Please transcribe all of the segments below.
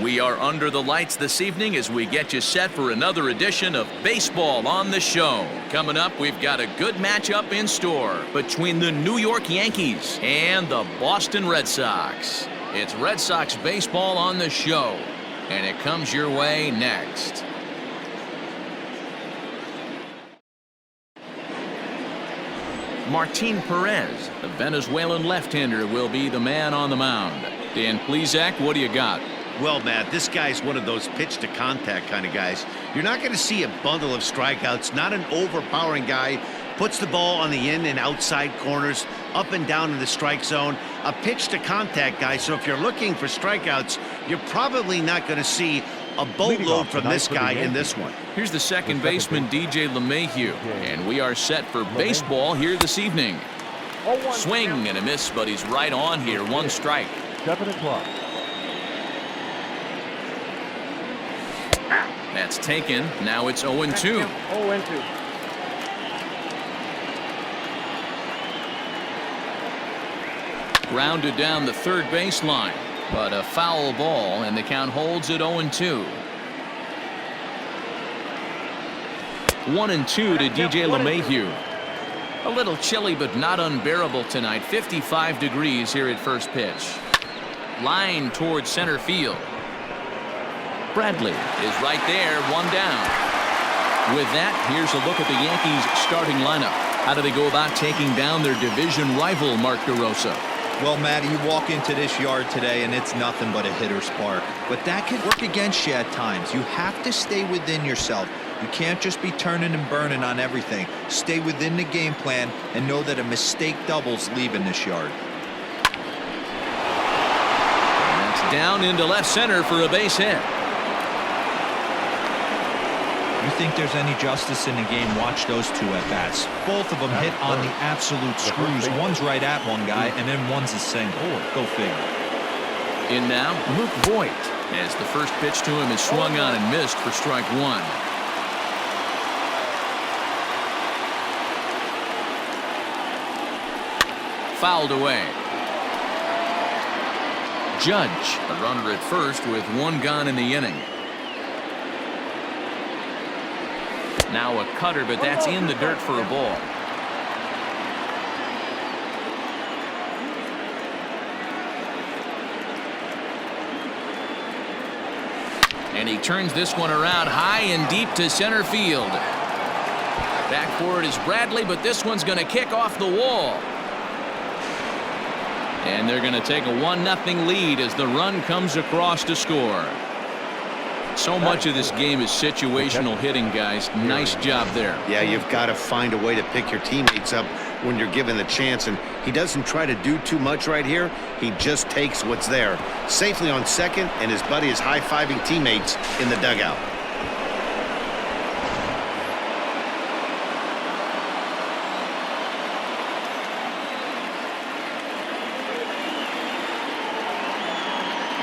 We are under the lights this evening as we get you set for another edition of Baseball on the Show. Coming up, we've got a good matchup in store between the New York Yankees and the Boston Red Sox. It's Red Sox baseball on the show, and it comes your way next. Martin Perez, the Venezuelan left-hander, will be the man on the mound. Dan Plesac, what do you got? Well, Matt, this guy's one of those pitch-to-contact kind of guys. You're not going to see a bundle of strikeouts, not an overpowering guy. Puts the ball on the in and outside corners, up and down in the strike zone. A pitch-to-contact guy, so if you're looking for strikeouts, you're probably not going to see a boatload from this guy in this one. Here's the second baseman, DJ LeMahieu, and we are set for baseball here this evening. Swing and a miss, but he's right on here. One strike. 7 o'clock. That's taken. Now it's 0-2. 0-2. Grounded down the third baseline, but a foul ball, and the count holds at 0-2. 1-2 to DJ LeMahieu. A little chilly, but not unbearable tonight. 55 degrees here at first pitch. Line towards center field. Bradley is right there, one down. With that, here's a look at the Yankees starting lineup. How do they go about taking down their division rival, Mark DeRosa? Well, Matty, you walk into this yard today and it's nothing but a hitter's park. But that can work against you at times. You have to stay within yourself. You can't just be turning and burning on everything. Stay within the game plan and know that a mistake doubles leaving this yard. And that's down into left center for a base hit. You think there's any justice in the game, watch those two at-bats. Both of them hit on the absolute screws. One's right at one guy, and then one's a single. Go figure. In now, Luke Voigt, as the first pitch to him is swung on and missed for strike one. Fouled away. Judge, a runner at first with one gone in the inning. Now a cutter, but that's in the dirt for a ball. And he turns this one around high and deep to center field. Back for it is Bradley, but this one's going to kick off the wall. And they're going to take a 1-0 lead as the run comes across to score. So much of this game is situational hitting, guys. Nice job there. Yeah, you've got to find a way to pick your teammates up when you're given the chance, and he doesn't try to do too much right here. He just takes what's there. Safely on second, and his buddy is high-fiving teammates in the dugout.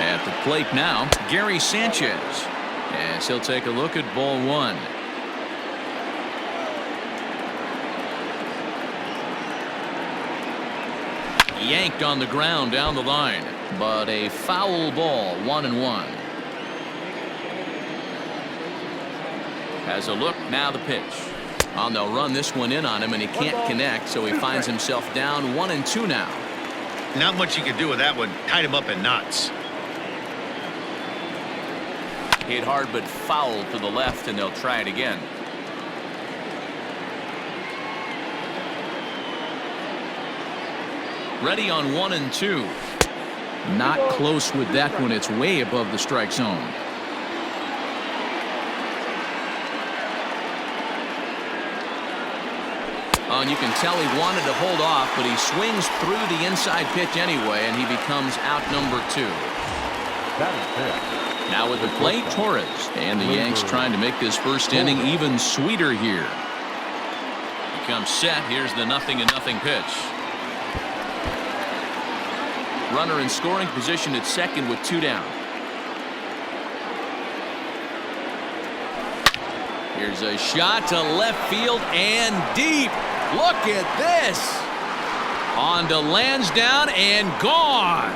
At the plate now, Gary Sanchez. As he'll take a look at ball one. Yanked on the ground down the line, but a foul ball, 1-1. Has a look, now the pitch. Oh, they'll run this one in on him, and he can't connect, so he finds himself down 1-2 now. Not much you can do with that one. Tied him up in knots. Hit hard but foul to the left, and they'll try it again. Ready on 1-2. Not close with that one. It's way above the strike zone. Oh, and you can tell he wanted to hold off, but he swings through the inside pitch anyway, and he becomes out number 2. Now with the plate, Torres, and the Yanks trying to make this first inning even sweeter here. He comes set. Here's the 0-0 pitch. Runner in scoring position at second with 2 down. Here's a shot to left field and deep. Look at this. On to Lansdowne and gone.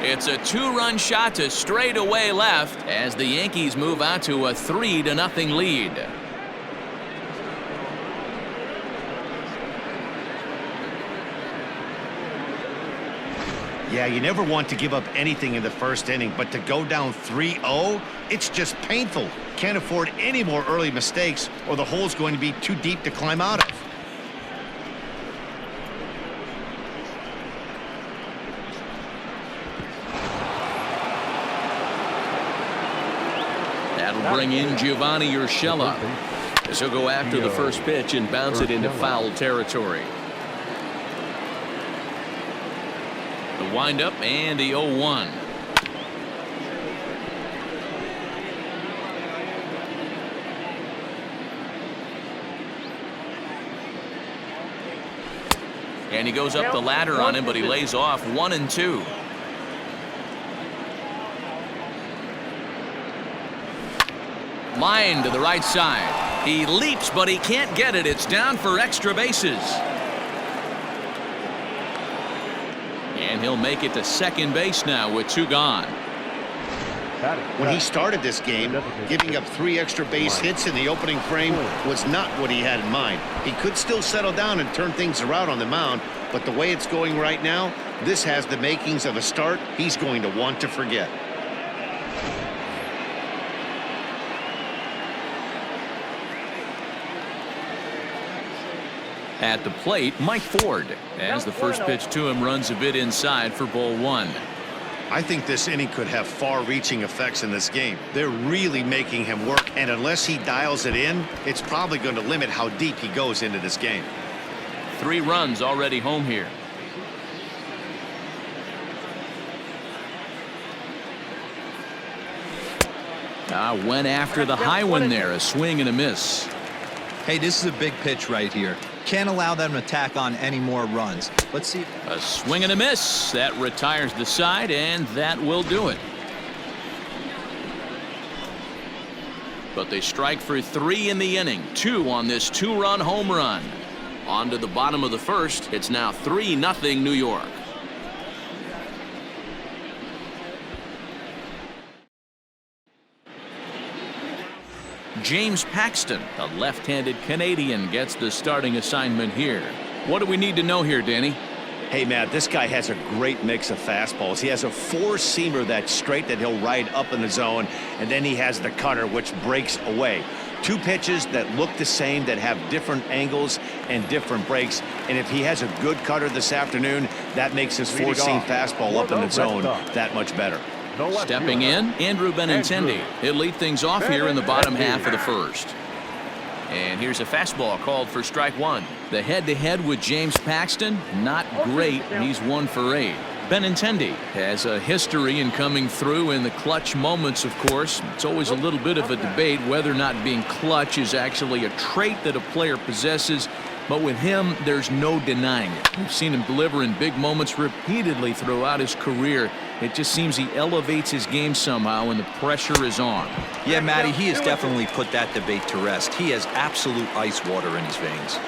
It's a 2-run shot to straightaway left as the Yankees move out to a 3-0 lead. Yeah, you never want to give up anything in the first inning, but to go down 3-0, it's just painful. Can't afford any more early mistakes or the hole's going to be too deep to climb out of. That'll bring in Giovanni Urshela as he'll go after the first pitch and bounce it into foul territory. The windup and the 0-1. And he goes up the ladder on him, but he lays off 1-2. Line to the right side. He leaps, but he can't get it. It's down for extra bases. And he'll make it to second base now with 2 gone. When he started this game, giving up 3 extra base hits in the opening frame was not what he had in mind. He could still settle down and turn things around on the mound, but the way it's going right now, this has the makings of a start he's going to want to forget. At the plate, Mike Ford, as the first pitch to him runs a bit inside for ball 1. I think this inning could have far-reaching effects in this game. They're really making him work, and unless he dials it in, it's probably going to limit how deep he goes into this game. 3 runs already home here. Went after the high one there. A swing and a miss. Hey, this is a big pitch right here. Can't allow them to tack on any more runs. Let's see. A swing and a miss. That retires the side, and that will do it. But they strike for 3 in the inning. 2 on this 2-run home run. On to the bottom of the first. It's now 3-0 New York. James Paxton, the left-handed Canadian, gets the starting assignment here. What do we need to know here, Danny? Hey, Matt, this guy has a great mix of fastballs. He has a 4-seamer that's straight that he'll ride up in the zone, and then he has the cutter, which breaks away. 2 pitches that look the same, that have different angles and different breaks. And if he has a good cutter this afternoon, that makes his 4-seam fastball up in the zone that much better. Stepping in, Andrew Benintendi. He'll lead things off here in the bottom half of the first. And here's a fastball called for strike 1. The head-to-head with James Paxton, not great. He's 1 for 8. Benintendi has a history in coming through in the clutch moments, of course. It's always a little bit of a debate whether or not being clutch is actually a trait that a player possesses. But with him, there's no denying it. We've seen him deliver in big moments repeatedly throughout his career. It just seems he elevates his game somehow when the pressure is on. Yeah, Matty, he has definitely put that debate to rest. He has absolute ice water in his veins.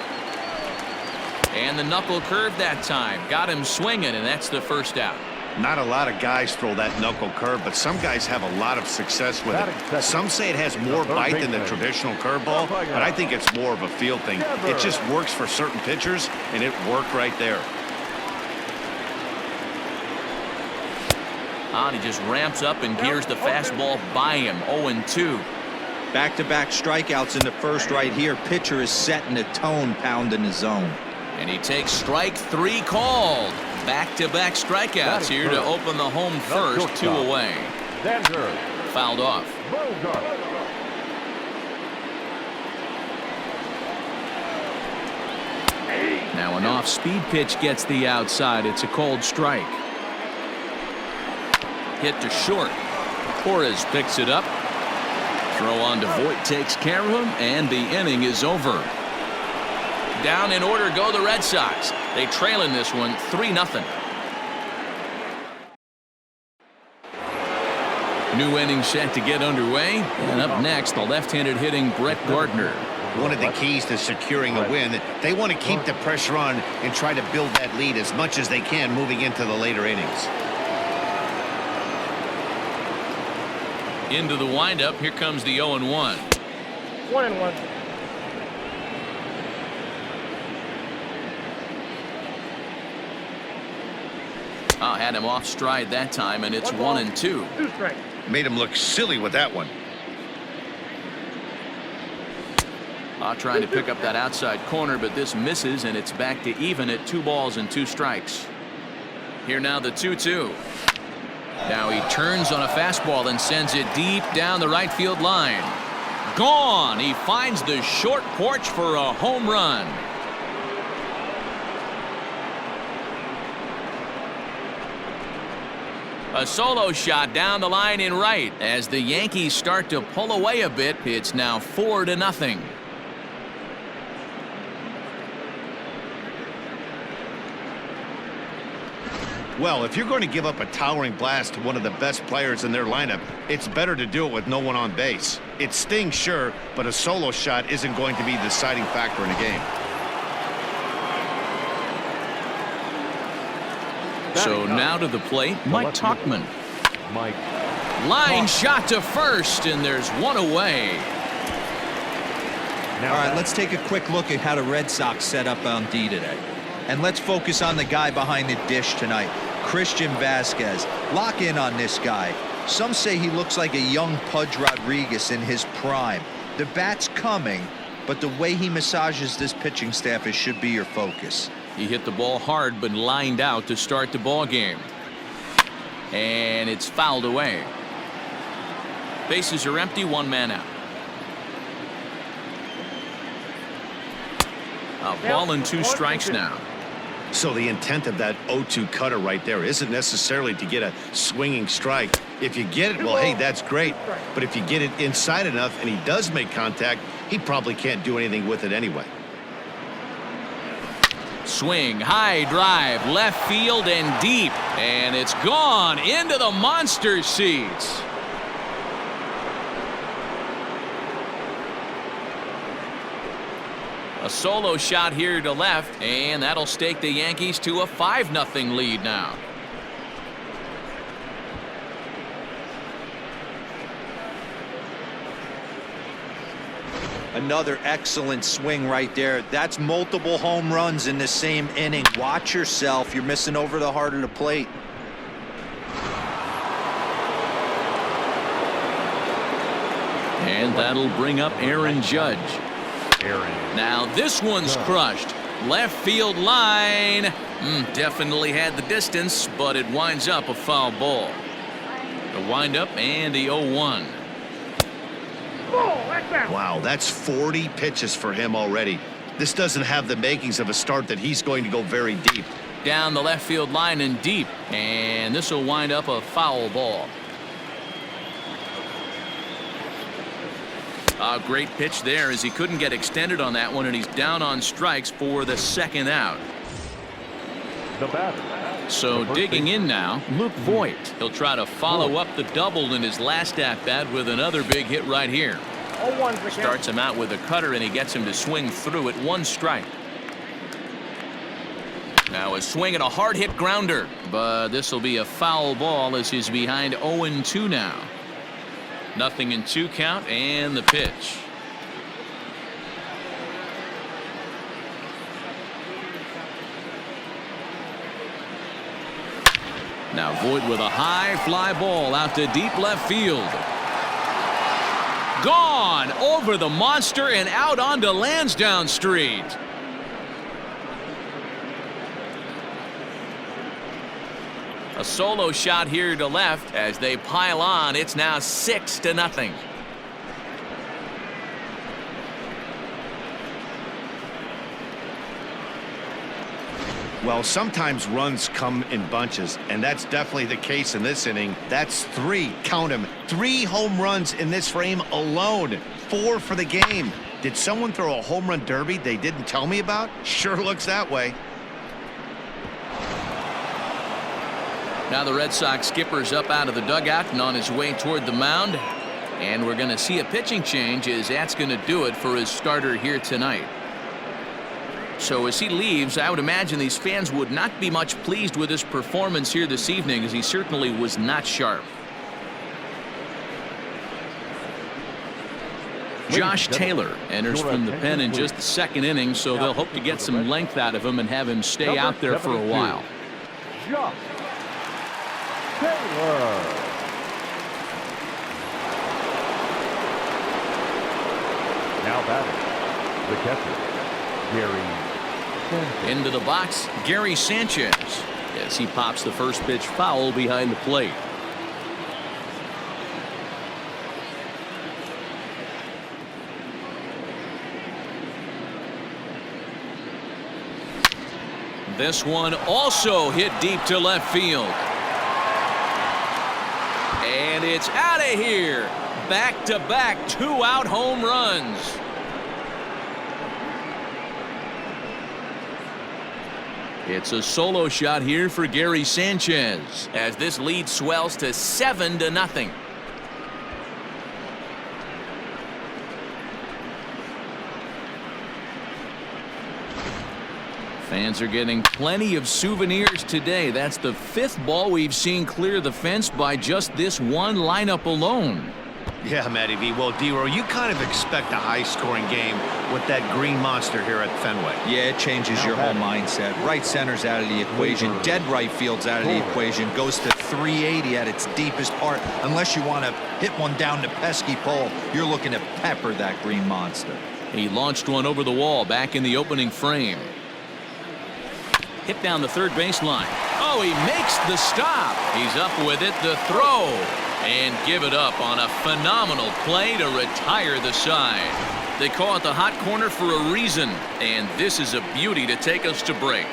And the knuckle curve that time. Got him swinging, and that's the first out. Not a lot of guys throw that knuckle curve, but some guys have a lot of success with it. Some say it has more bite than the traditional curveball, but I think it's more of a feel thing. It just works for certain pitchers, and it worked right there. He just ramps up and gears the fastball by him. 0-2. Back-to-back strikeouts in the first right here. Pitcher is setting the tone, pounding the zone. And he takes strike 3 called. Back-to-back strikeouts here to open the home first. 2 away. Fouled off. Now an off-speed pitch gets the outside. It's a cold strike. Hit to short. Torres picks it up. Throw on to Voit takes care of him, and the inning is over. Down in order go the Red Sox. They trail in this one 3-0. New inning set to get underway. And up next, the left-handed hitting Brett Gardner. One of the keys to securing a win, they want to keep the pressure on and try to build that lead as much as they can moving into the later innings. Into the windup. Here comes the 0-1. 1-1. Had him off stride that time, and it's 1-2. 2 strikes. Made him look silly with that one. Trying to pick up that outside corner, but this misses, and it's back to even at 2 balls and 2 strikes. Here now the 2-2. Now he turns on a fastball and sends it deep down the right field line. Gone. He finds the short porch for a home run. A solo shot down the line in right. As the Yankees start to pull away a bit, it's now 4-0. Well, if you're going to give up a towering blast to one of the best players in their lineup, it's better to do it with no one on base. It stings, sure, but a solo shot isn't going to be the deciding factor in a game. So now to the plate, Mike Tauchman. Line shot to first, and there's one away. All right, let's take a quick look at how the Red Sox set up on D today. And let's focus on the guy behind the dish tonight, Christian Vasquez. Lock in on this guy. Some say he looks like a young Pudge Rodriguez in his prime. The bat's coming, but the way he massages this pitching staff should be your focus. He hit the ball hard, but lined out to start the ball game. And it's fouled away. Bases are empty, 1 man out. A ball and 2 strikes now. So the intent of that 0-2 cutter right there isn't necessarily to get a swinging strike. If you get it, well, hey, that's great. But if you get it inside enough and he does make contact, he probably can't do anything with it anyway. Swing, high drive, left field and deep. And it's gone into the monster seats. A solo shot here to left, and that'll stake the Yankees to a 5-0 lead now. Another excellent swing right there. That's multiple home runs in the same inning. Watch yourself. You're missing over the heart of the plate. And that'll bring up Aaron Judge. Now this one's crushed. Left field line. Definitely had the distance, but it winds up a foul ball. The windup and the 0-1. Wow, that's 40 pitches for him already. This doesn't have the makings of a start that he's going to go very deep. Down the left field line and deep, and this will wind up a foul ball. A great pitch there as he couldn't get extended on that one, and he's down on strikes for the 2nd out. The batter. So digging in now, Luke Voigt. He'll try to follow up the double in his last at-bat with another big hit right here. Starts him out with a cutter, and he gets him to swing through it. 1 strike. Now a swing and a hard hit grounder, but this will be a foul ball as he's behind 0-2 now. 0-2 count, and the pitch. Now Voigt with a high fly ball out to deep left field. Gone over the monster and out onto Lansdowne Street. A solo shot here to left as they pile on. It's now 6-0. Well, sometimes runs come in bunches, and that's definitely the case in this inning. That's 3, count them, 3 home runs in this frame alone. 4 for the game. Did someone throw a home run derby they didn't tell me about? Sure looks that way. Now the Red Sox skipper's up out of the dugout and on his way toward the mound. And we're going to see a pitching change as that's going to do it for his starter here tonight. So as he leaves, I would imagine these fans would not be much pleased with his performance here this evening, as he certainly was not sharp. Josh Taylor enters from the pen in just the second inning, so they'll hope to get some length out of him and have him stay out there for a while. Josh Taylor. Now batting, the catcher, Gary Sanchez. Into the box, Gary Sanchez, as he pops the first pitch foul behind the plate. This one also hit deep to left field. And it's out of here. Back-to-back 2-out home runs. It's a solo shot here for Gary Sanchez as this lead swells to 7-0. Fans are getting plenty of souvenirs today. That's the 5th ball we've seen clear the fence by just this one lineup alone. Yeah, Matty V. Well, D-Row, you kind of expect a high-scoring game with that green monster here at Fenway. Yeah, it changes your whole mindset. Right center's out of the equation. Dead right field's out of the equation. Goes to 380 at its deepest part. Unless you want to hit one down the pesky pole, you're looking to pepper that green monster. He launched one over the wall back in the opening frame. Hit down the third baseline. Oh, he makes the stop. He's up with it. The throw. And give it up on a phenomenal play to retire the side. They call it the hot corner for a reason. And this is a beauty to take us to break.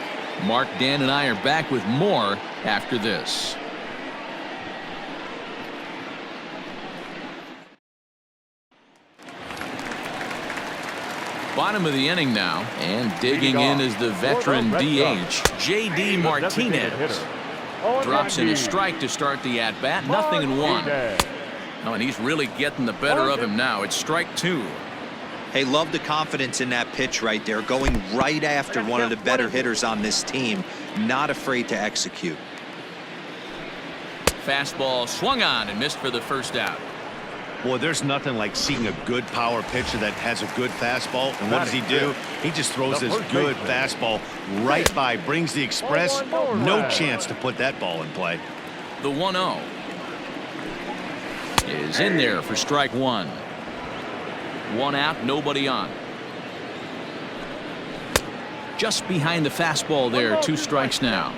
Mark, Dan, and I are back with more after this. Bottom of the inning now, and digging in is the veteran DH, J.D. Martinez. Drops in a strike to start the at-bat, 0-1. Oh, and he's really getting the better of him now. It's strike 2. Hey, love the confidence in that pitch right there, going right after one of the better hitters on this team, not afraid to execute. Fastball swung on and missed for the first out. Boy, there's nothing like seeing a good power pitcher that has a good fastball. And what does he do? He just throws this good fastball right by, brings the express. No chance to put that ball in play. The 1-0 is in there for strike 1. 1 out, nobody on. Just behind the fastball there, 2 strikes now.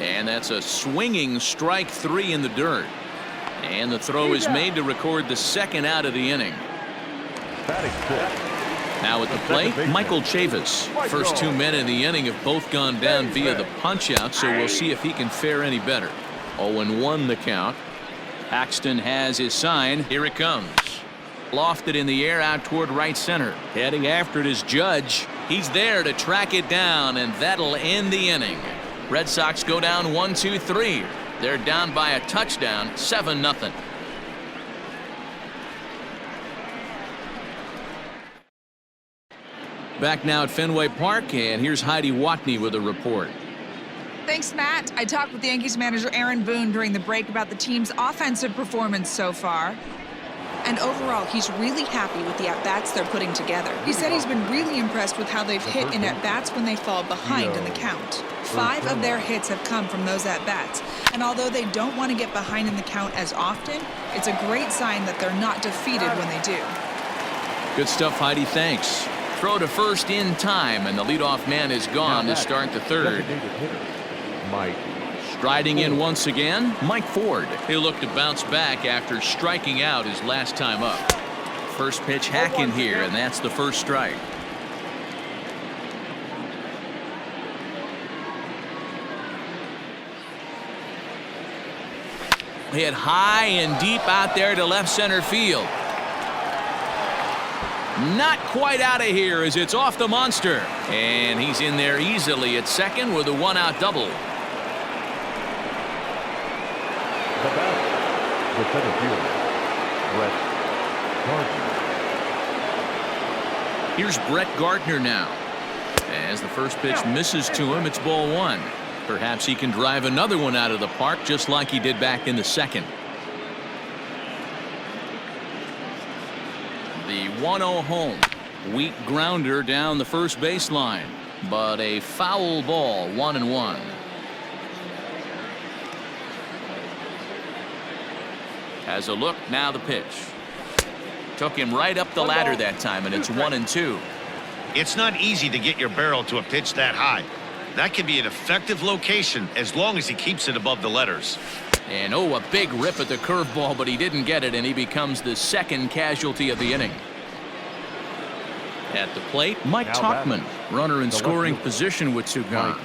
And that's a swinging strike 3 in the dirt. And the throw is made to record the 2nd out of the inning. Now at the plate, Michael Chavis. First 2 men in the inning have both gone down via the punch-out, so we'll see if he can fare any better. 0-1 the count. Paxton has his sign. Here it comes. Lofted in the air out toward right center. Heading after it is Judge. He's there to track it down, and that'll end the inning. Red Sox go down 1-2-3. They're down by a touchdown, 7-0. Back now at Fenway Park, and here's Heidi Watney with a report. Thanks, Matt. I talked with the Yankees manager Aaron Boone during the break about the team's offensive performance so far. And overall, he's really happy with the at-bats they're putting together. He said he's been really impressed with how they've hit in at-bats when they fall behind in the count. 5 of their hits have come from those at-bats. And although they don't want to get behind in the count as often, it's a great sign that they're not defeated when they do. Good stuff, Heidi. Thanks. Throw to first in time, and the leadoff man is gone to start the 3rd. Striding in once again, Mike Ford. He'll look to bounce back after striking out his last time up. First pitch hacking here, and that's the first strike. Hit high and deep out there to left center field. Not quite out of here as it's off the monster. And he's in there easily at second with a 1-out double. The batter, the center fielder, Brett Gardner. Here's Brett Gardner now. As the first pitch misses to him, it's ball 1. Perhaps he can drive another one out of the park just like he did back in the 2nd. The 1-0 home. Weak grounder down the first baseline, but a foul ball. 1-1. Has a look, now the pitch. Took him right up the ladder that time, and it's 1-2. It's not easy to get your barrel to a pitch that high. That can be an effective location as long as he keeps it above the letters. And a big rip at the curveball, but he didn't get it, and he becomes the second casualty of the inning. At the plate, Mike Tauchman, runner in scoring position with two gone.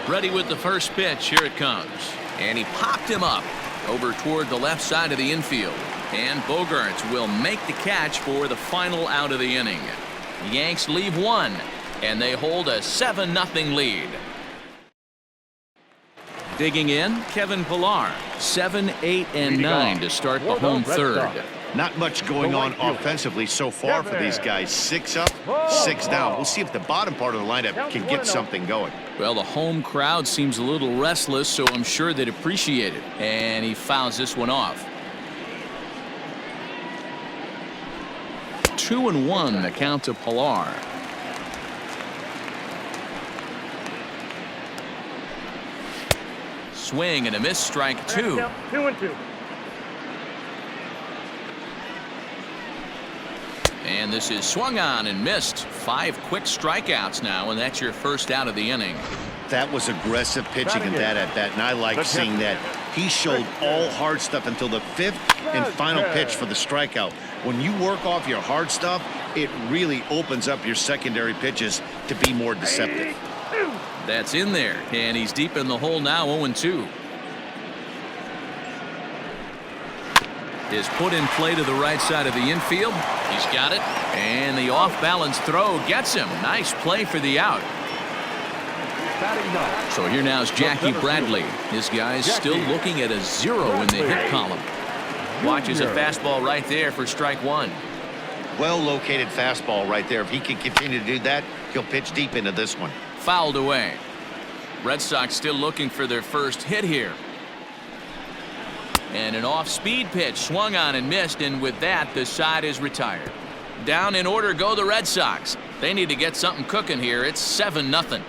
Ready with the first pitch. Here it comes. And he popped him up over toward the left side of the infield. And Bogaerts will make the catch for the final out of the inning. The Yanks leave one, and they hold a 7-0 lead. Digging in, Kevin Pillar. 7, 8, and 9 to start the home third. Not much going on offensively so far for these guys. 6 up, 6 down. We'll see if the bottom part of the lineup can get something going. Well, the home crowd seems a little restless, so I'm sure they'd appreciate it. And he fouls this one off. 2-1 the count to Pillar. Swing and a miss, strike 2. 2-2. And this is swung on and missed. 5 quick strikeouts now, and that's your first out of the inning. That was aggressive pitching in that at bat, and I like seeing that. He showed all hard stuff until the 5th and final pitch for the strikeout. When you work off your hard stuff, it really opens up your secondary pitches to be more deceptive. That's in there, and he's deep in the hole now. 0-2. Is put in play to the right side of the infield. He's got it, and the off-balance throw gets him. Nice play for the out. So here now is Jackie Bradley. This guy's still looking at a 0 in the hit column. Watches a fastball right there for strike 1. Well-located fastball right there. If he can continue to do that, he'll pitch deep into this one. Fouled away. Red Sox still looking for their first hit here. And an off-speed pitch swung on and missed, and with that, the side is retired. Down in order go the Red Sox. They need to get something cooking here. It's 7-0.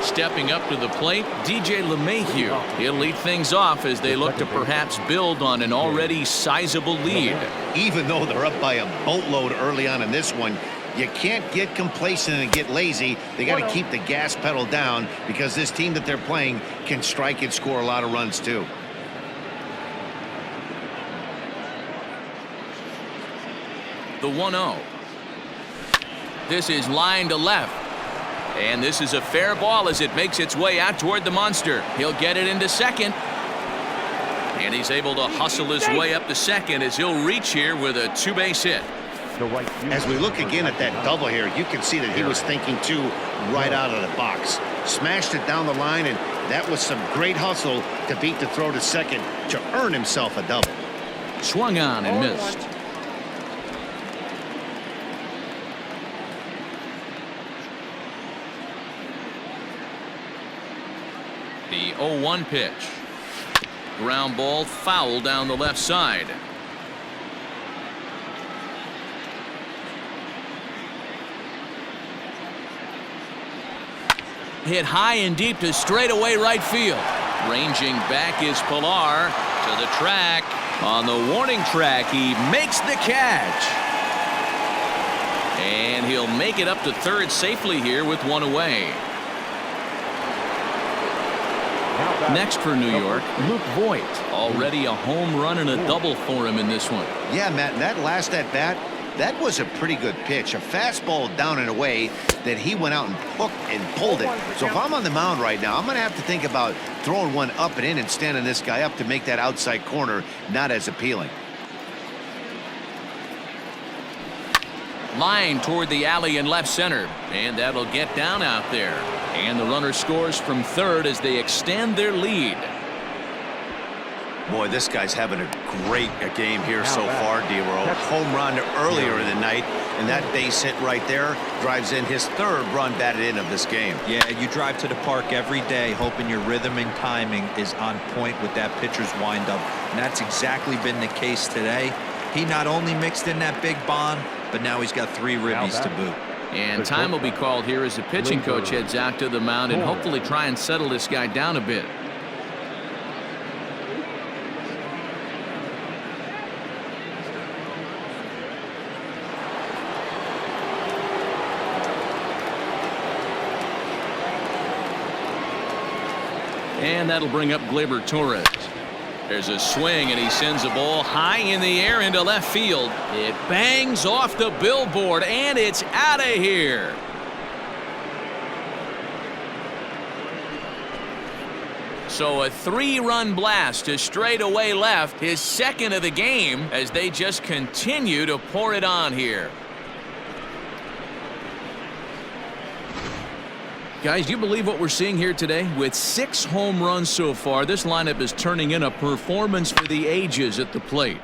Stepping up to the plate, DJ LeMahieu. He'll lead things off as they look to perhaps build on an already sizable lead. Even though they're up by a boatload early on in this one, you can't get complacent and get lazy. They got to keep the gas pedal down because this team that they're playing can strike and score a lot of runs too. The 1-0. This is line to left. And this is a fair ball as it makes its way out toward the monster. He'll get it into second. And he's able to hustle his way up to second as he'll reach here with a 2-base hit. As we look again at that double here, you can see that he was thinking too right out of the box. Smashed it down the line, and that was some great hustle to beat the throw to second to earn himself a double. Swung on and missed. The 0-1 pitch. Ground ball foul down the left side. Hit high and deep to straightaway right field. Ranging back is Pillar to the track. On the warning track, he makes the catch. And he'll make it up to third safely here with one away. Next for New York, Luke Voigt. Already a home run and a double for him in this one. Yeah, Matt, that last at-bat, that was a pretty good pitch. A fastball down and away that he went out and hooked and pulled it. So if I'm on the mound right now, I'm going to have to think about throwing one up and in and standing this guy up to make that outside corner not as appealing. Line toward the alley in left center, and that'll get down out there. And the runner scores from third as they extend their lead. Boy, this guy's having a great game here so far, D-Roll. Home run earlier in the night, and that base hit right there drives in his third run batted in of this game. Yeah, you drive to the park every day hoping your rhythm and timing is on point with that pitcher's windup, and that's exactly been the case today. He not only mixed in that big bomb, but now he's got 3 ribbies to boot. And time will be called here as the pitching coach heads out to the mound and hopefully try and settle this guy down a bit. And that'll bring up Gleyber Torres. There's a swing, and he sends a ball high in the air into left field. It bangs off the billboard, and it's out of here. So a 3-run blast to straightaway left, his second of the game, as they just continue to pour it on here. Guys, do you believe what we're seeing here today? With 6 home runs so far, this lineup is turning in a performance for the ages at the plate.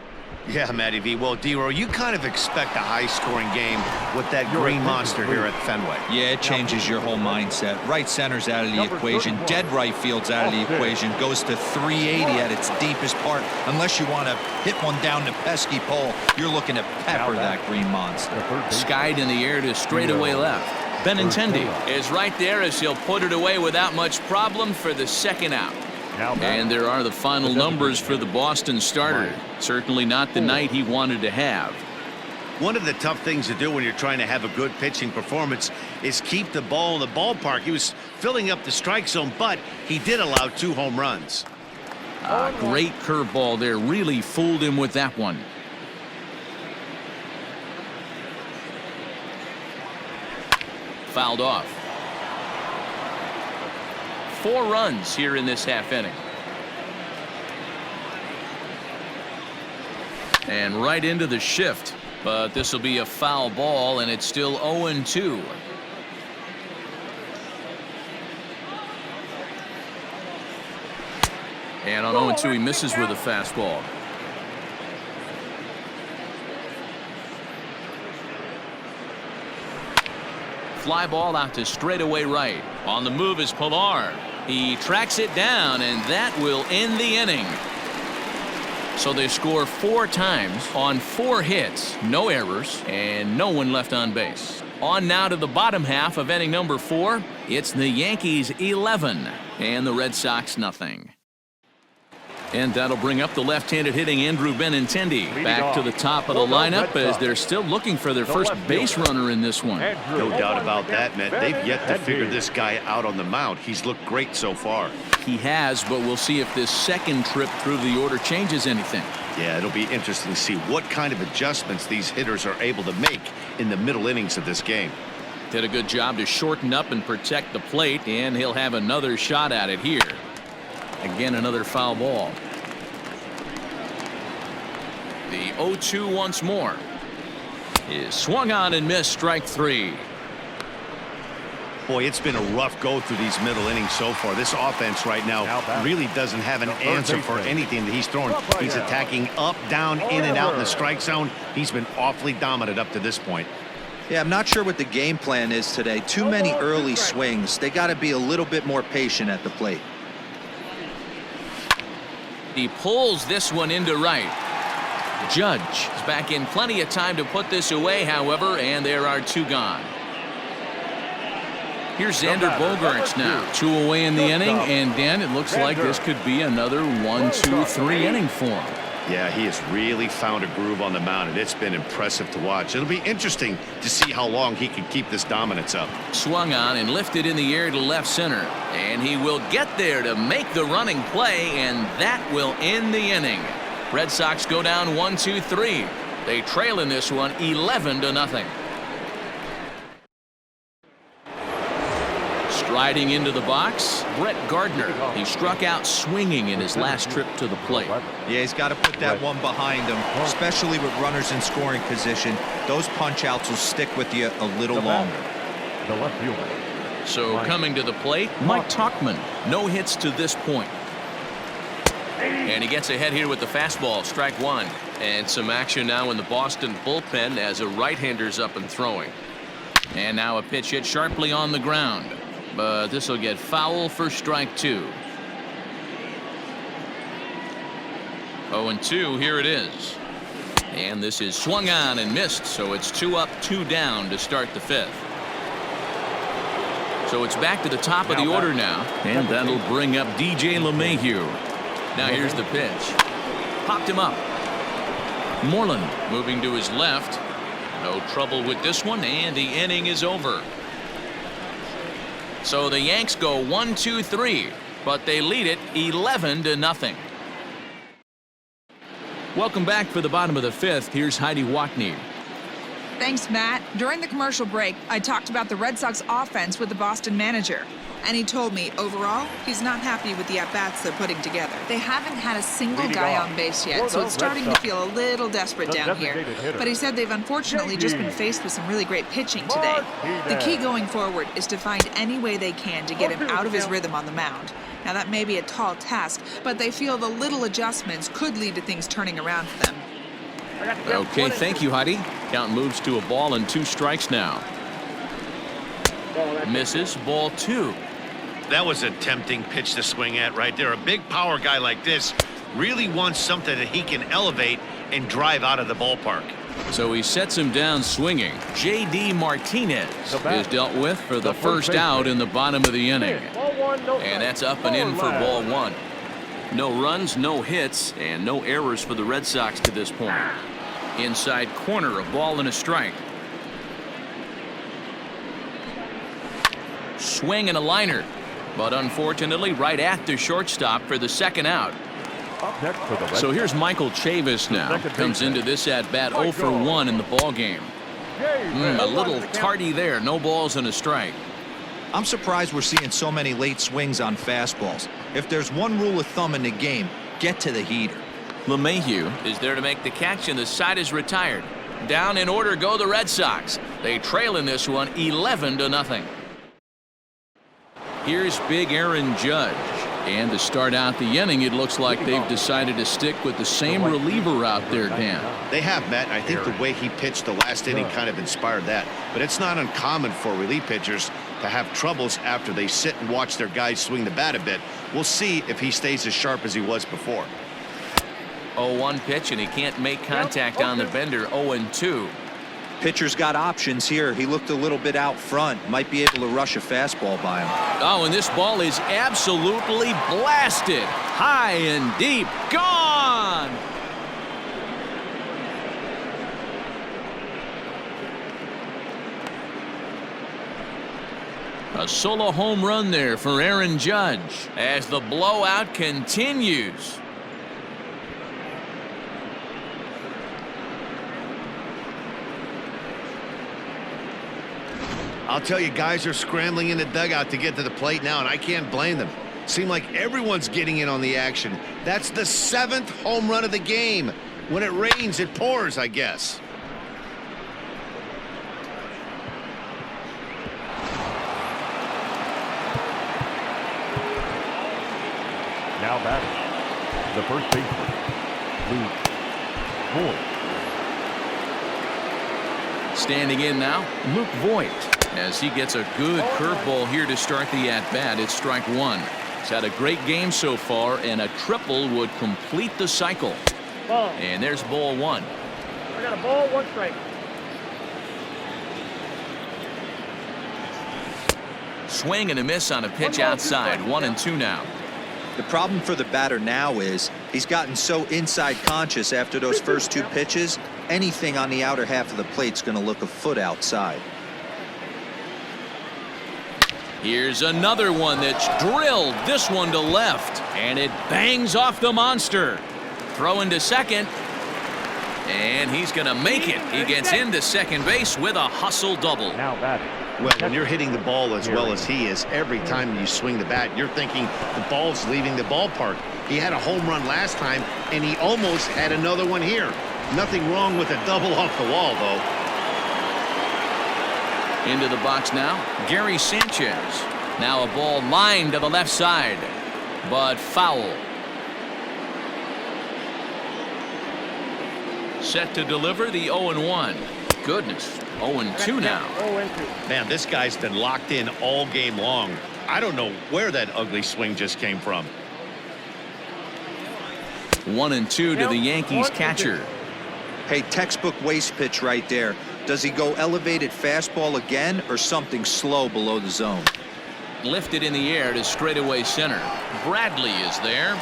Yeah, Matty V. Well, D-Row, you kind of expect a high-scoring game with that green monster here at Fenway. Yeah, it changes your whole mindset. Right center's out of the equation. Dead right field's out of the equation. Goes to 380 at its deepest part. Unless you want to hit one down the pesky pole, you're looking to pepper that green monster. Skied in the air to straightaway left. Benintendi is right there as he'll put it away without much problem for the second out. And there are the final numbers for the Boston starter. Certainly not the night he wanted to have. One of the tough things to do when you're trying to have a good pitching performance is keep the ball in the ballpark. He was filling up the strike zone, but he did allow 2 home runs. Great curveball there. Really fooled him with that one. Fouled off. 4 runs here in this half inning. And right into the shift, but this will be a foul ball, and it's still 0-2. And on 0-2 he misses with a fastball. Fly ball out to straightaway right. On the move is Pilar. He tracks it down, and that will end the inning. So they score 4 times on 4 hits, no errors, and no one left on base. On now to the bottom half of inning number 4. It's the Yankees 11 and the Red Sox nothing. And that'll bring up the left-handed hitting Andrew Benintendi back to the top of the lineup as they're still looking for their first base runner in this one. No doubt about that, man. They've yet to figure this guy out on the mound. He's looked great so far. He has, but we'll see if this second trip through the order changes anything. Yeah, it'll be interesting to see what kind of adjustments these hitters are able to make in the middle innings of this game. Did a good job to shorten up and protect the plate, and he'll have another shot at it here. Again, another foul ball. The 0-2 once more is swung on and missed, strike 3. Boy, it's been a rough go through these middle innings so far. This offense right now really doesn't have an answer for anything that he's throwing. He's attacking up, down, in and out in the strike zone. He's been awfully dominant up to this point. Yeah, I'm not sure what the game plan is today. Too many early swings. They got to be a little bit more patient at the plate. He pulls this one into right. Judge is back in plenty of time to put this away, however, and there are 2 gone. Here's Xander Bogaerts now. 2 away in the inning, and Dan, it looks like this could be another 1-2-3 inning for him. Yeah, he has really found a groove on the mound, and it's been impressive to watch. It'll be interesting to see how long he can keep this dominance up. Swung on and lifted in the air to left center, and he will get there to make the running play, and that will end the inning. Red Sox go down 1-2-3. They trail in this one 11-0. Striding into the box, Brett Gardner. He struck out swinging in his last trip to the plate. Yeah, he's got to put that one behind him, especially with runners in scoring position. Those punch-outs will stick with you a little longer. The left fielder. So coming to the plate, Mike Tauchman. No hits to this point. And he gets ahead here with the fastball, strike one. And some action now in the Boston bullpen as a right-hander's up and throwing. And now a pitch hit sharply on the ground. But this will get foul for strike two. 0-2, here it is. And this is swung on and missed, so it's 2 up, 2 down to start the fifth. So it's back to the top of the order now, and that'll bring up DJ LeMahieu. Now here's the pitch. Popped him up. Moreland moving to his left. No trouble with this one, and the inning is over. So the Yanks go 1-2-3, but they lead it 11-0. Welcome back for the bottom of the fifth. Here's Heidi Watney. Thanks, Matt. During the commercial break, I talked about the Red Sox offense with the Boston manager. And he told me, overall, he's not happy with the at-bats they're putting together. They haven't had a single guy on base yet, so it's starting to feel a little desperate down here. But he said they've unfortunately just been faced with some really great pitching today. The key going forward is to find any way they can to get him out of his rhythm on the mound. Now, that may be a tall task, but they feel the little adjustments could lead to things turning around for them. Okay, thank you, Heidi. Count moves to a ball and 2 strikes now. Misses, ball 2. That was a tempting pitch to swing at right there. A big power guy like this really wants something that he can elevate and drive out of the ballpark. So he sets him down swinging. J.D. Martinez is dealt with for the first out in the bottom of the inning. And that's up and in for ball 1. No runs, no hits, and no errors for the Red Sox to this point. Inside corner, a ball and a strike. Swing and a liner. But unfortunately, right at the shortstop for the second out. So here's Michael Chavis now. Comes into this at-bat 0 for 1 in the ball game. A little tardy there. No balls and a strike. I'm surprised we're seeing so many late swings on fastballs. If there's one rule of thumb in the game, get to the heater. LeMahieu is there to make the catch, and the side is retired. Down in order go the Red Sox. They trail in this one 11-0. Here's big Aaron Judge. And to start out the inning, it looks like they've decided to stick with the same reliever out there, Dan. They have, Matt. I think the way he pitched the last inning kind of inspired that. But it's not uncommon for relief pitchers to have troubles after they sit and watch their guys swing the bat a bit. We'll see if he stays as sharp as he was before. 0-1 pitch, and he can't make contact on the bender. 0-2. Pitcher's got options here. He looked a little bit out front. Might be able to rush a fastball by him. Oh, and this ball is absolutely blasted. High and deep. Gone! A solo home run there for Aaron Judge as the blowout continues. I'll tell you, guys are scrambling in the dugout to get to the plate now, and I can't blame them. Seem like everyone's getting in on the action. That's the 7th home run of the game. When it rains, it pours, I guess. Now batting, the first baseman, Luke Voigt. Standing in now, Luke Voigt, as he gets a good curveball here to start the at-bat. It's strike 1. He's had a great game so far, and a triple would complete the cycle. And there's ball 1. I got a ball, 1 strike. Swing and a miss on a pitch outside. 1-2 now. The problem for the batter now is he's gotten so inside conscious after those first 2 pitches. Anything on the outer half of the plate's going to look a foot outside. Here's another one that's drilled. This one to left, and it bangs off the monster. Throw into second, and he's going to make it. He gets into second base with a hustle double. Now batting. Well, when you're hitting the ball as well as he is, every time you swing the bat, you're thinking the ball's leaving the ballpark. He had a home run last time, and he almost had another one here. Nothing wrong with a double off the wall, though. Into the box now, Gary Sanchez. Now a ball lined to the left side, but foul. Set to deliver the 0-1. Goodness, 0-2 now. 0-2. Man, this guy's been locked in all game long. I don't know where that ugly swing just came from. 1-2 to the Yankees 1-2. catcher. Hey, textbook waste pitch right there. Does he go elevated fastball again or something slow below the zone? Lifted in the air to straightaway center. Bradley is there.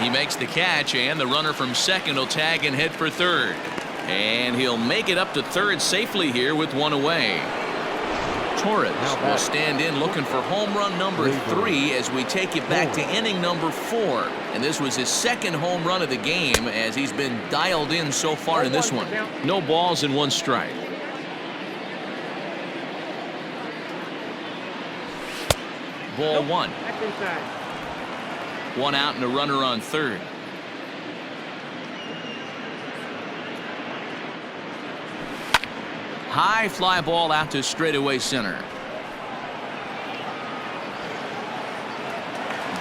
He makes the catch, and the runner from second will tag and head for third. And he'll make it up to third safely here with one away. Torres will stand in looking for home run number 3 as we take it back to inning number 4. And this was his second home run of the game as he's been dialed in so far in this one. No balls and 1 strike. Ball 1. That's inside. 1 out and a runner on third. High fly ball out to straightaway center.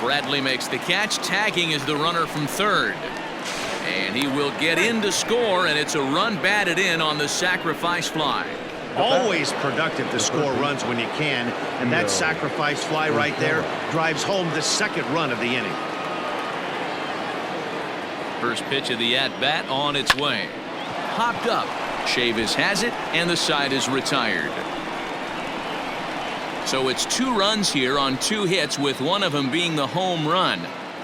Bradley makes the catch. Tagging is the runner from third. And he will get in to score, and it's a run batted in on the sacrifice fly. Always productive to score runs when you can, and that sacrifice fly right there drives home the second run of the inning. First pitch of the at-bat on its way. Hopped up. Chavis has it, and the side is retired. So it's 2 runs here on 2 hits, with one of them being the home run.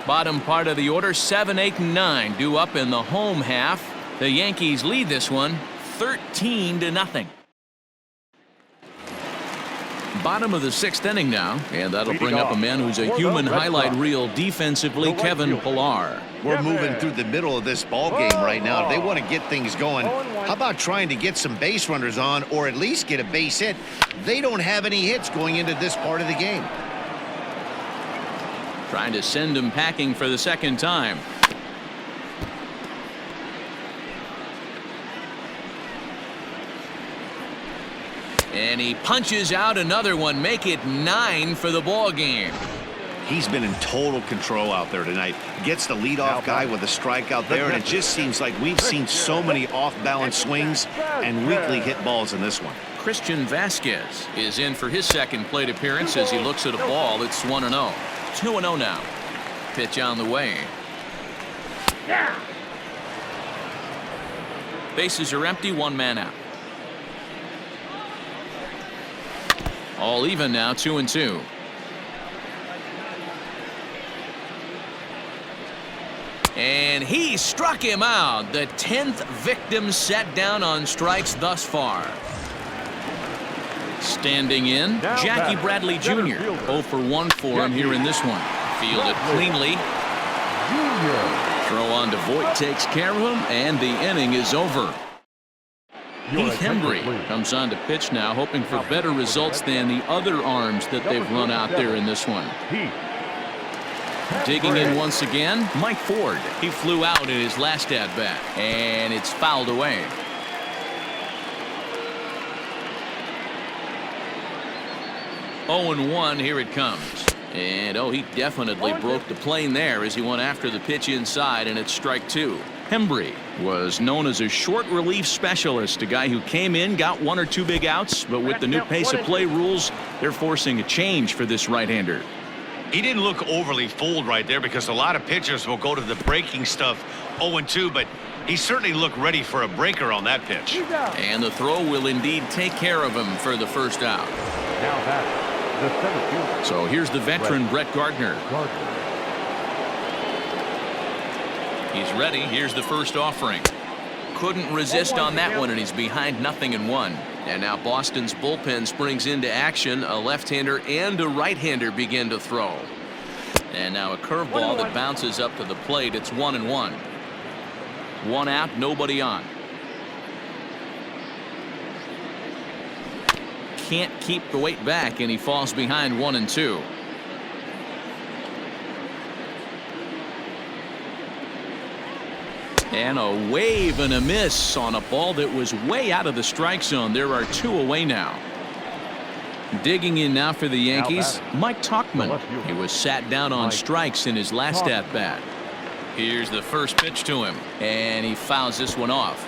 Bottom part of the order, 7, 8, and 9 due up in the home half. The Yankees lead this one 13-0. Bottom of the 6th inning now, and that'll bring up a man who's a human highlight reel defensively, Kevin Pillar. We're moving through the middle of this ball game right now. If they want to get things going, how about trying to get some base runners on, or at least get a base hit? They don't have any hits going into this part of the game. Trying to send him packing for the second time. And he punches out another one. Make it 9 for the ball game. He's been in total control out there tonight. Gets the leadoff guy with a strikeout there, and it just seems like we've seen so many off-balance swings and weakly hit balls in this one. Christian Vasquez is in for his second plate appearance as he looks at a ball. It's 1-0. 2-0 now. Pitch on the way. Bases are empty, 1 man out. All even now, 2-2. And he struck him out. The 10th victim set down on strikes thus far. Standing in, Jackie Bradley Jr. 0 for 1 for him here in this one. Fielded cleanly. Throw on to Voit takes care of him, and the inning is over. Heath Hembry comes on to pitch now, hoping for better results than the other arms that they've run out there in this one. Digging in once again, Mike Ford. He flew out in his last at-bat, and it's fouled away. Oh, and 1, here it comes. And he definitely broke the plane there as he went after the pitch inside, and it's strike 2. Hembry was known as a short relief specialist, a guy who came in, got 1 or 2 big outs, but with the new pace of play rules, they're forcing a change for this right-hander. He didn't look overly fooled right there, because a lot of pitchers will go to the breaking stuff 0-2, but he certainly looked ready for a breaker on that pitch. And the throw will indeed take care of him for the first out. Now back, the center fielder. So here's the veteran Brett Gardner. He's ready. Here's the first offering. Couldn't resist on that one, and he's behind 0-1. And now Boston's bullpen springs into action. A left-hander and a right-hander begin to throw. And now a curveball that bounces up to the plate. It's 1-1. 1 out, nobody on. Can't keep the weight back, and he falls behind 1-2. And a wave and a miss on a ball that was way out of the strike zone. There are 2 away now. Digging in now for the Yankees, Mike Tauchman. He was sat down on strikes in his last at-bat. Here's the first pitch to him, and he fouls this one off.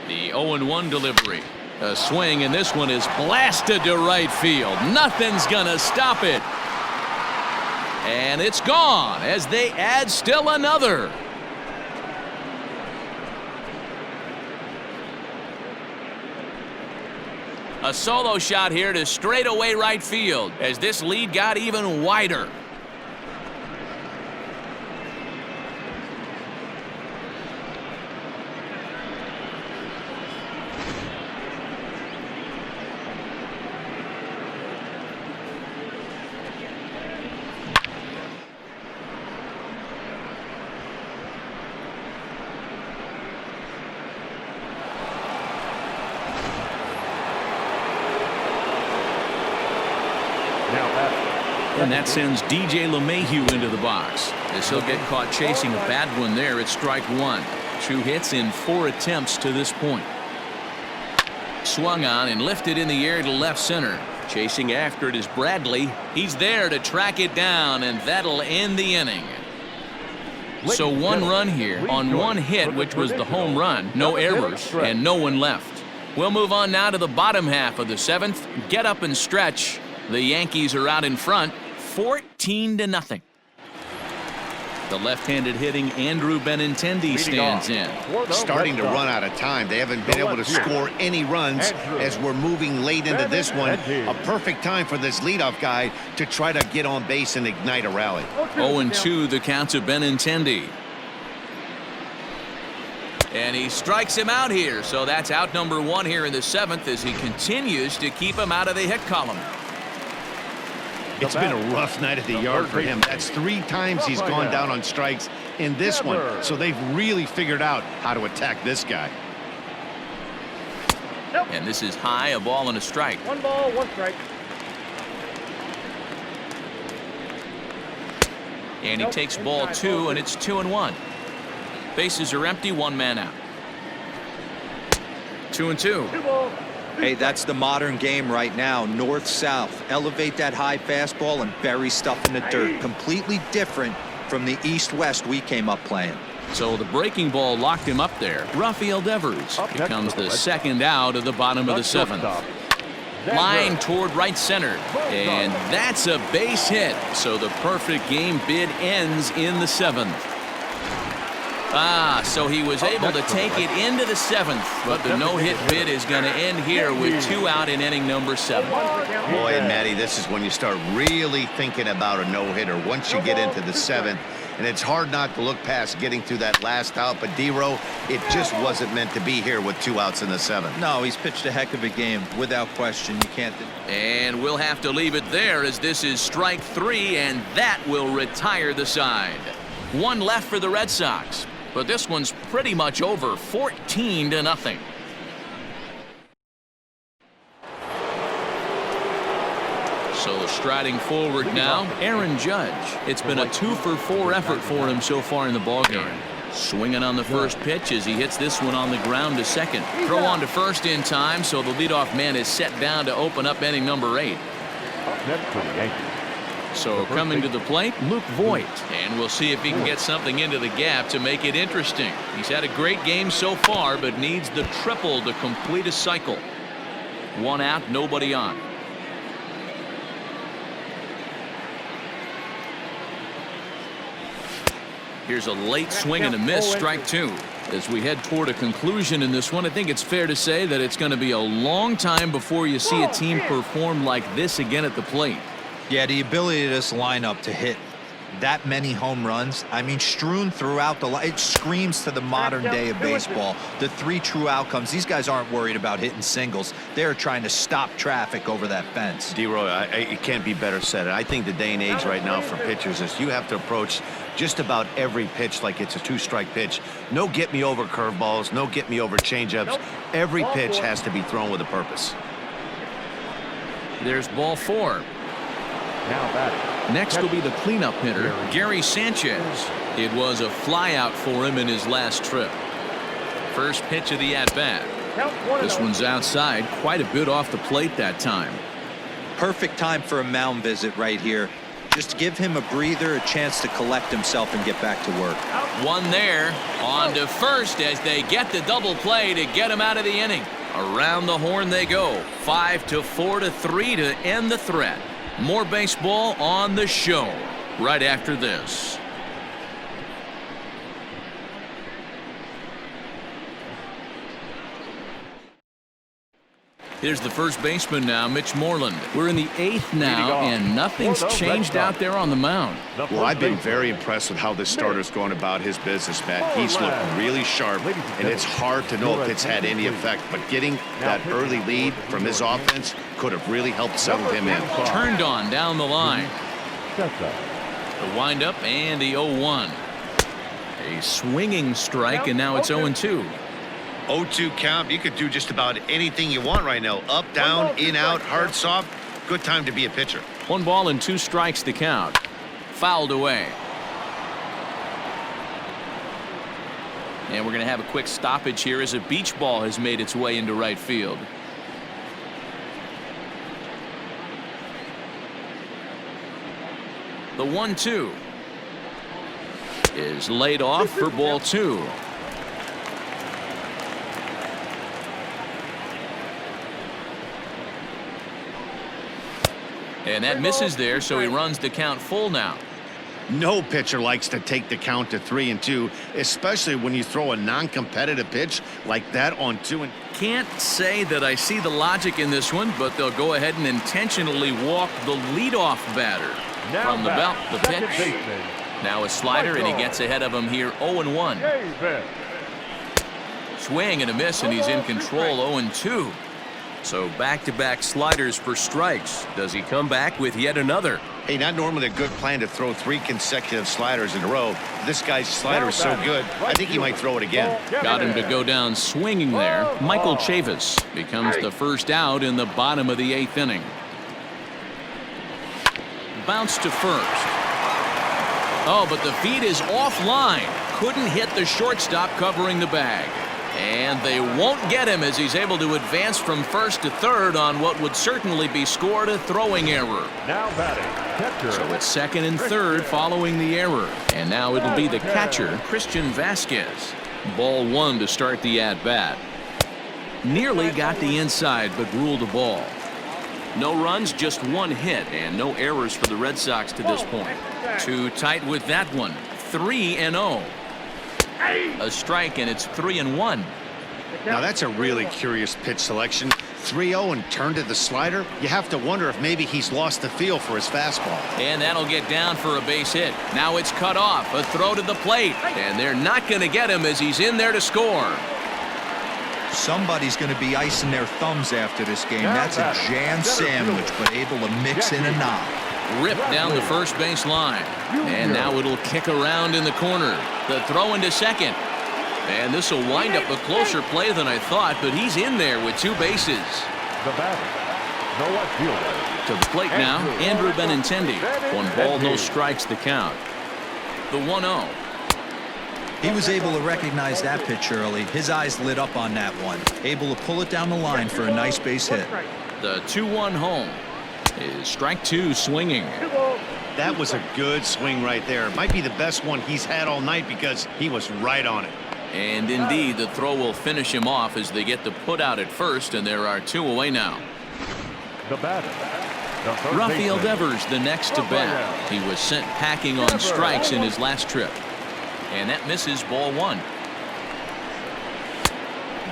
The 0-1 delivery. A swing, and this one is blasted to right field. Nothing's gonna stop it. And it's gone as they add still another. A solo shot here to straightaway right field as this lead got even wider. And that sends DJ LeMahieu into the box as he'll get caught chasing a bad one there at strike one. 2 hits in 4 attempts to this point. Swung on and lifted in the air to left center. Chasing after it is Bradley. He's there to track it down, and that'll end the inning. So 1 run here on 1 hit, which was the home run. No errors and no one left. We'll move on now to the bottom half of the 7th. Get up and stretch. The Yankees are out in front, 14-0. The left-handed hitting Andrew Benintendi stands in. Starting to run out of time. They haven't been able to score any runs as we're moving late into this one. A perfect time for this leadoff guy to try to get on base and ignite a rally. 0-2 the count to Benintendi. And he strikes him out here, so that's out number 1 here in the 7th as he continues to keep him out of the hit column. It's been a rough night at the yard for him. That's 3 times he's gone down on strikes in this one. So they've really figured out how to attack this guy. And this is high, a ball and a strike. 1 ball, 1 strike. And he takes ball 2, and it's 2-1. Bases are empty, 1 man out. 2-2. 2 balls. Hey, that's the modern game right now. North-south. Elevate that high fastball and bury stuff in the dirt. Completely different from the east-west we came up playing. So the breaking ball locked him up there. Rafael Devers becomes the 2nd out of the bottom of the 7th. Line toward right center. And that's a base hit. So the perfect game bid ends in the 7th. So he was able to take it into the 7th, but the no-hit bid is going to end here with 2 out in inning number 7. Boy, and Matty, this is when you start really thinking about a no-hitter. Once you get into the 7th, and it's hard not to look past getting through that last out, but D-Row, it just wasn't meant to be here with 2 outs in the 7th. No, he's pitched a heck of a game, without question. You can't. And we'll have to leave it there as this is strike 3, and that will retire the side. 1 left for the Red Sox. But this one's pretty much over, 14-0. So striding forward now, Aaron Judge. It's been a 2-for-4 effort for him so far in the ballgame. Swinging on the first pitch as he hits this one on the ground to second. Throw on to first in time, so the leadoff man is set down to open up inning number 8. Next for the Yankees. So coming to the plate, Luke Voigt. And we'll see if he can get something into the gap to make it interesting. He's had a great game so far, but needs the triple to complete a cycle. 1 out, nobody on. Here's a late swing and a miss, strike 2. As we head toward a conclusion in this one, I think it's fair to say that it's going to be a long time before you see a team perform like this again at the plate. Yeah, the ability of this lineup to hit that many home runs, I mean, strewn throughout the line, it screams to the modern day of baseball. The 3 true outcomes. These guys aren't worried about hitting singles. They're trying to stop traffic over that fence. D-Roy, it can't be better said. I think the day and age right now for pitchers is you have to approach just about every pitch like it's a 2-strike pitch. No get-me-over curveballs, no get-me-over changeups. Every pitch has to be thrown with a purpose. There's ball 4. Now batting. Next will be the cleanup hitter, Gary Sanchez. It was a flyout for him in his last trip. First pitch of the at-bat. This one's outside, quite a bit off the plate that time. Perfect time for a mound visit right here. Just give him a breather, a chance to collect himself and get back to work. One there, on to first as they get the double play to get him out of the inning. Around the horn they go. 5-4-3 to end the threat. More baseball on the show right after this. Here's the first baseman now, Mitch Moreland. We're in the 8th now, and nothing's changed out there on the mound. Well, I've been very impressed with how this starter's going about his business, Matt. He's looked really sharp, and it's hard to know if it's had any effect. But getting that early lead from his offense could have really helped settle him in. Turned on down the line. That's up. The windup and the 0-1. A swinging strike, and now it's 0-2. 0-2 count. You could do just about anything you want right now. Up, down, in, out, hard, soft. Good time to be a pitcher. 1 ball and 2 strikes to count. Fouled away. And we're going to have a quick stoppage here as a beach ball has made its way into right field. The 1-2 is laid off for ball 2. And that misses there, so he runs the count full now. No pitcher likes to take the count to 3-2, especially when you throw a non-competitive pitch like that on 2. Can't say that I see the logic in this one, but they'll go ahead and intentionally walk the leadoff batter. From the belt, the pitch. Now a slider, and he gets ahead of him here, 0-1. Swing and a miss, and he's in control, 0-2. So back-to-back sliders for strikes. Does he come back with yet another? Hey, not normally a good plan to throw 3 consecutive sliders in a row. This guy's slider is so good, I think he might throw it again. Got him to go down swinging there. Michael Chavis becomes the first out in the bottom of the 8th inning. Bounce to first. Oh, but the feed is offline. Couldn't hit the shortstop covering the bag. And they won't get him as he's able to advance from first to third on what would certainly be scored a throwing error. Now batting, catcher. So it's second and third following the error. And now it'll be the catcher, Christian Vasquez. Ball 1 to start the at-bat. Nearly got the inside, but ruled a ball. No runs, just 1 hit, and no errors for the Red Sox to this point. Too tight with that one. 3-0. A strike, and it's 3-1. Now that's a really curious pitch selection. 3-0 and turned to the slider. You have to wonder if maybe he's lost the feel for his fastball. And that'll get down for a base hit. Now it's cut off. A throw to the plate. And they're not going to get him as he's in there to score. Somebody's going to be icing their thumbs after this game. That's a jam sandwich, but able to mix in a knock. Ripped down the first base line. And now it'll kick around in the corner. The throw into second. And this will wind up a closer play than I thought, but he's in there with 2 bases. The batter, the left fielder. To the plate now, Andrew Benintendi. 1 ball, no strikes to count. The 1-0. He was able to recognize that pitch early. His eyes lit up on that one. Able to pull it down the line for a nice base hit. The 2-1 home is strike 2 swinging. That was a good swing right there. Might be the best one he's had all night because he was right on it. And indeed, the throw will finish him off as they get the put out at first, and there are 2 away now. The batter, Rafael Devers the next to bat. He was sent packing on strikes in his last trip. And that misses ball 1.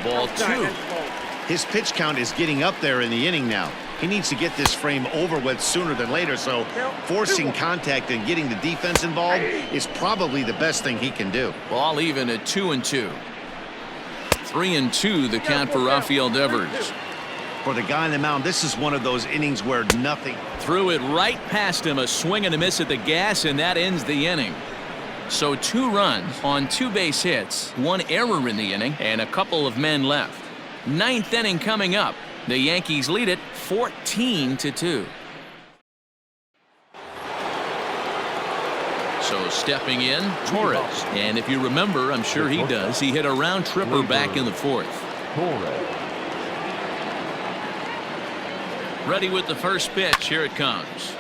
Ball 2. His pitch count is getting up there in the inning now. He needs to get this frame over with sooner than later, so forcing contact and getting the defense involved is probably the best thing he can do. Ball even at 2-2. 3-2 the count for Rafael Devers. For the guy on the mound, this is one of those innings where nothing. Threw it right past him, a swing and a miss at the gas, and that ends the inning. So 2 runs on 2 base hits, 1 error in the inning, and a couple of men left. 9th inning coming up. The Yankees lead it 14-2. So stepping in, Torres. And if you remember, I'm sure he does, he hit a round tripper back in the 4th. Ready with the first pitch. Here it comes.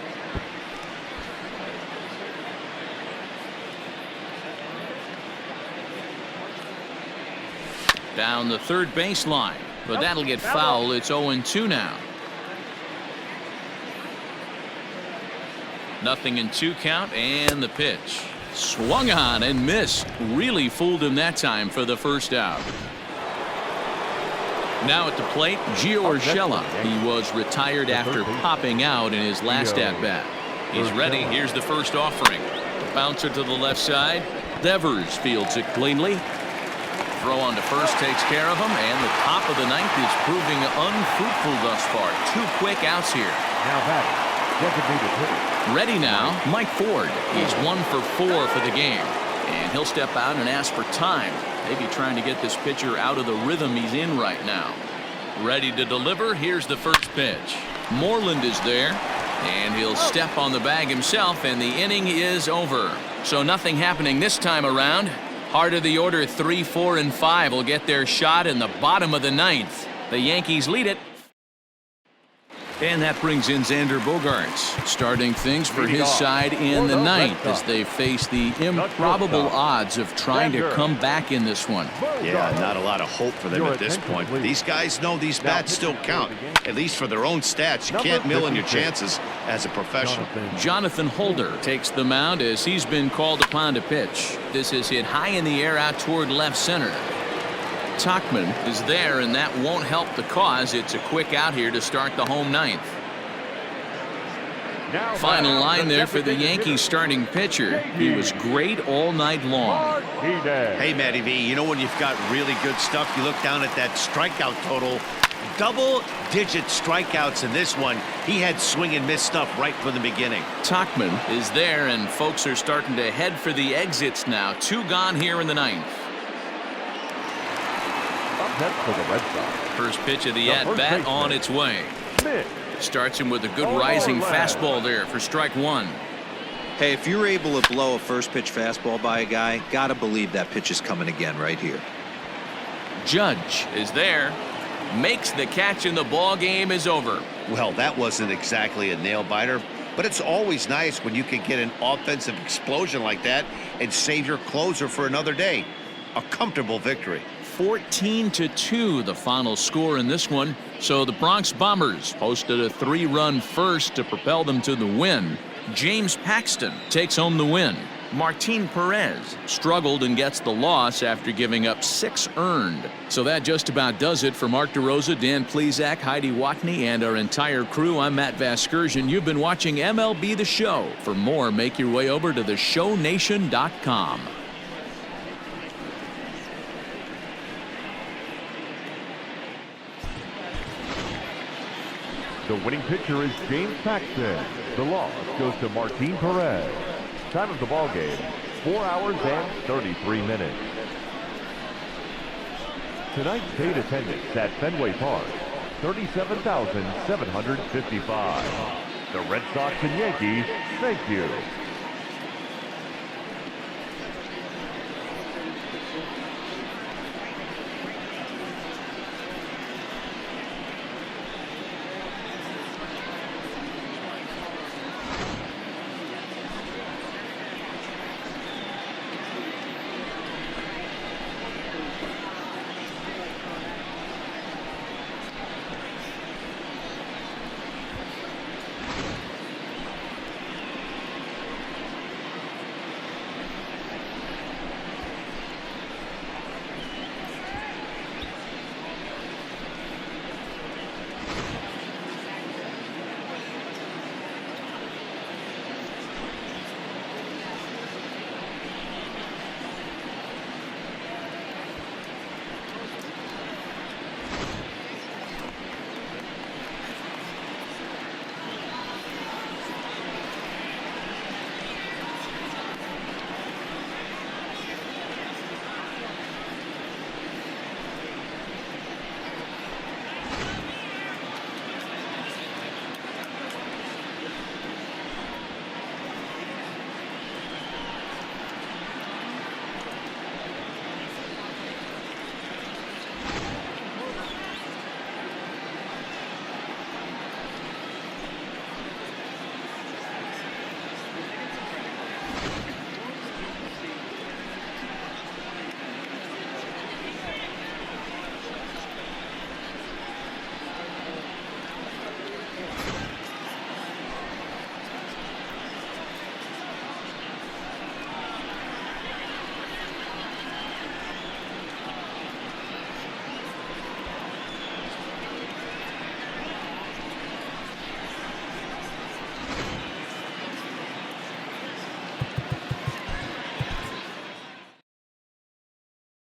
Down the third baseline, but that'll get foul. It's 0-2 now. 0-2 count, and the pitch. Swung on and missed. Really fooled him that time for the first out. Now at the plate, Gio Urshela. He was retired after popping out in his last at-bat. He's ready. Here's the first offering. Bouncer to the left side. Devers fields it cleanly. Throw on to first takes care of him, and the top of the ninth is proving unfruitful thus far. 2 quick outs here. Now batting, ready now, Mike Ford. He's 1 for 4 for the game, and he'll step out and ask for time. Maybe trying to get this pitcher out of the rhythm he's in right now. Ready to deliver. Here's the first pitch. Moreland is there, and he'll step on the bag himself, and the inning is over. So nothing happening this time around. Heart of the order, 3, 4, and 5 will get their shot in the bottom of the ninth. The Yankees lead it. And that brings in Xander Bogaerts, starting things for his side in the ninth as they face the improbable odds of trying to come back in this one. Yeah, not a lot of hope for them at this point. But these guys know these bats still count, at least for their own stats. You can't mill in your chances as a professional. Jonathan Holder takes the mound as he's been called upon to pitch. This is hit high in the air out toward left center. Tauchman is there, and that won't help the cause. It's a quick out here to start the home ninth. Final line there for the Yankees starting pitcher. He was great all night long. Hey, Matty V, you know when you've got really good stuff, you look down at that strikeout total. Double-digit strikeouts in this one. He had swing and miss stuff right from the beginning. Tauchman is there, and folks are starting to head for the exits now. 2 gone here in the ninth. For the Red Sox. First pitch of the at-bat on its way. Starts him with a good rising fastball there for strike 1. Hey, if you're able to blow a first pitch fastball by a guy, gotta believe that pitch is coming again right here. Judge is there, makes the catch, and the ball game is over. Well, that wasn't exactly a nail-biter, but it's always nice when you can get an offensive explosion like that and save your closer for another day. A comfortable victory. 14-2 the final score in this one. So the Bronx Bombers posted a 3-run first to propel them to the win. James Paxton takes home the win. Martin Perez struggled and gets the loss after giving up 6 earned. So that just about does it for Mark DeRosa, Dan Plesac, Heidi Watney, and our entire crew. I'm Matt Vasgersian. You've been watching MLB The Show. For more, make your way over to theshownation.com. The winning pitcher is James Paxton. The loss goes to Martin Perez. Time of the ball game, 4 hours and 33 minutes. Tonight's paid attendance at Fenway Park, 37,755. The Red Sox and Yankees, thank you.